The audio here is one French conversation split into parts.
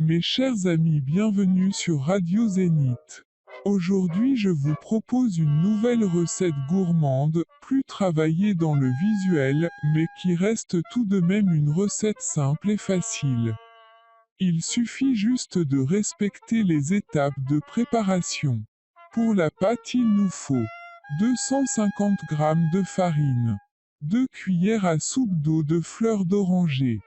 Mes chers amis, bienvenue sur Radio Zénith. Aujourd'hui, je vous propose une nouvelle recette gourmande, plus travaillée dans le visuel, mais qui reste tout de même une recette simple et facile. Il suffit juste de respecter les étapes de préparation. Pour la pâte, il nous faut 250 g de farine, 2 cuillères à soupe d'eau de fleur d'oranger,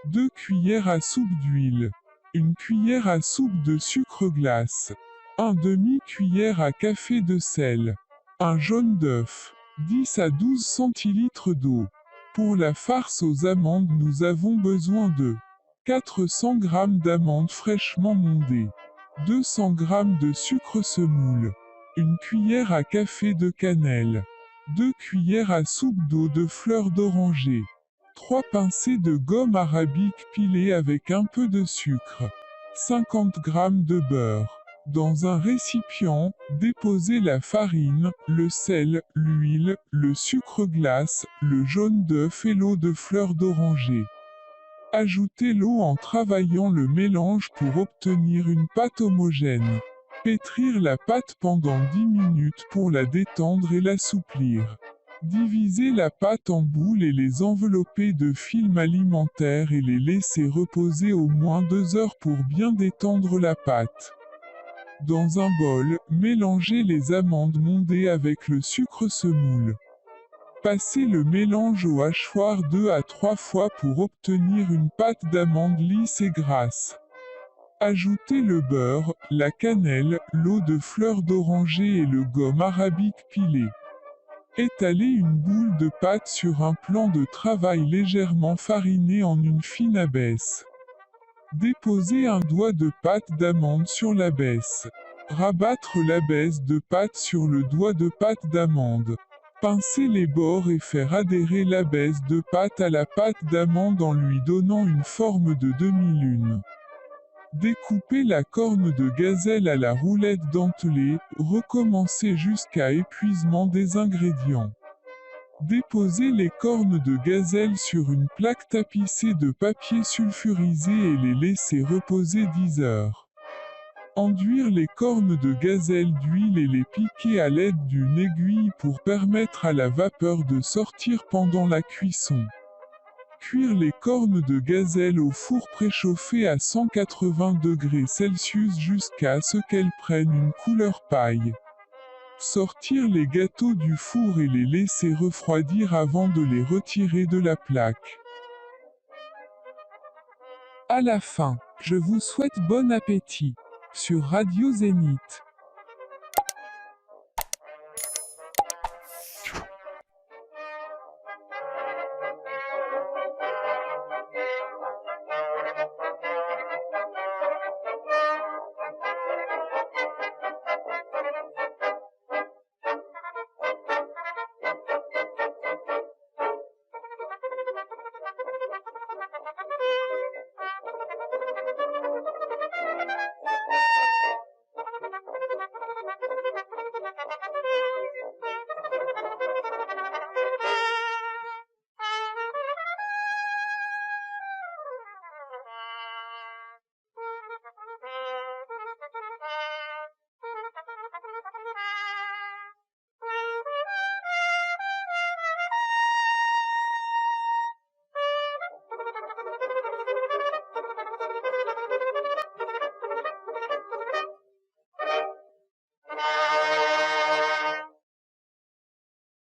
2 cuillères à soupe d'huile, 1 cuillère à soupe de sucre glace, 1 demi-cuillère à café de sel, un jaune d'œuf, 10 à 12 centilitres d'eau. Pour la farce aux amandes, nous avons besoin de 400 g d'amandes fraîchement mondées, 200 g de sucre semoule, 1 cuillère à café de cannelle, 2 cuillères à soupe d'eau de fleur d'oranger, 3 pincées de gomme arabique pilée avec un peu de sucre, 50 g de beurre. Dans un récipient, déposez la farine, le sel, l'huile, le sucre glace, le jaune d'œuf et l'eau de fleur d'oranger. Ajoutez l'eau en travaillant le mélange pour obtenir une pâte homogène. Pétrir la pâte pendant 10 minutes pour la détendre et l'assouplir. Divisez la pâte en boules et les envelopper de film alimentaire et les laisser reposer au moins 2 heures pour bien détendre la pâte. Dans un bol, mélangez les amandes mondées avec le sucre semoule. Passez le mélange au hachoir 2 à 3 fois pour obtenir une pâte d'amande lisse et grasse. Ajoutez le beurre, la cannelle, l'eau de fleur d'oranger et le gomme arabique pilé. Étalez une boule de pâte sur un plan de travail légèrement fariné en une fine abaisse. Déposez un doigt de pâte d'amande sur l'abaisse. Rabattre l'abaisse de pâte sur le doigt de pâte d'amande. Pincez les bords et faire adhérer l'abaisse de pâte à la pâte d'amande en lui donnant une forme de demi-lune. Découpez la corne de gazelle à la roulette dentelée, recommencez jusqu'à épuisement des ingrédients. Déposez les cornes de gazelle sur une plaque tapissée de papier sulfurisé et les laissez reposer 10 heures. Enduire les cornes de gazelle d'huile et les piquer à l'aide d'une aiguille pour permettre à la vapeur de sortir pendant la cuisson. Cuire les cornes de gazelle au four préchauffé à 180 degrés Celsius jusqu'à ce qu'elles prennent une couleur paille. Sortir les gâteaux du four et les laisser refroidir avant de les retirer de la plaque. À la fin, je vous souhaite bon appétit sur Radio Zénith.